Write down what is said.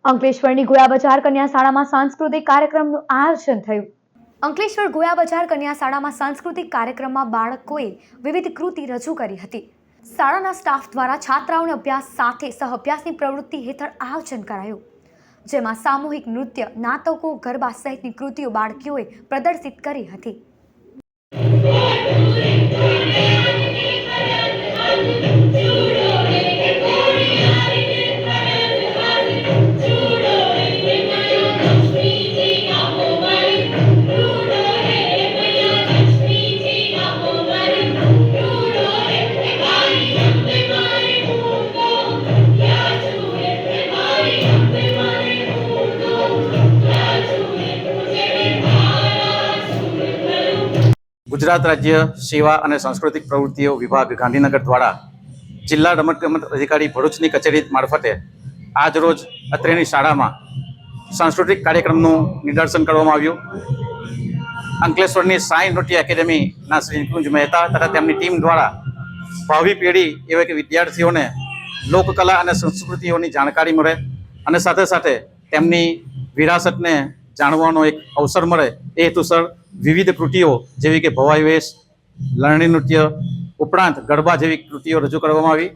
અંકલેશ્વરની ગોયા બજાર કન્યા શાળામાં સાંસ્કૃતિક કાર્યક્રમનું આયોજન થયું। અંકલેશ્વર ગોયા બજાર કન્યા શાળામાં સાંસ્કૃતિક કાર્યક્રમમાં બાળકોએ વિવિધ કૃતિ રજૂ કરી હતી। શાળાના સ્ટાફ દ્વારા છાત્રાઓને અભ્યાસ સાથે સહઅભ્યાસની પ્રવૃત્તિ હેઠળ આયોજન કરાયું, જેમાં સામૂહિક નૃત્ય, નાટકો, ગરબા સહિતની કૃતિઓ બાળકીઓએ પ્રદર્શિત કરી હતી। ગુજરાત રાજ્ય સેવા અને સાંસ્કૃતિક પ્રવૃત્તિઓ વિભાગ ગાંધીનગર દ્વારા જિલ્લા રમતગમત અધિકારી ભરૂચની કચેરી મારફતે આજરોજ અત્રેની શાળામાં સાંસ્કૃતિક કાર્યક્રમનું નિદર્શન કરવામાં આવ્યું। અંકલેશ્વરની સાંઈ નૃત્ય એકેડેમીના શ્રી નિકુંજ મહેતા તથા તેમની ટીમ દ્વારા ભાવિ પેઢી એવા કે વિદ્યાર્થીઓને લોકકલા અને સંસ્કૃતિઓની જાણકારી મળે અને સાથે સાથે તેમની વિરાસતને જાણવાનો એક અવસર મળે એ હેતુસર વિવિધ કૃતિઓ જેવી કે ભવાઈ વેશ, લણણી નૃત્ય ઉપરાંત ગરબા જેવી કૃતિઓ રજૂ કરવામાં આવી।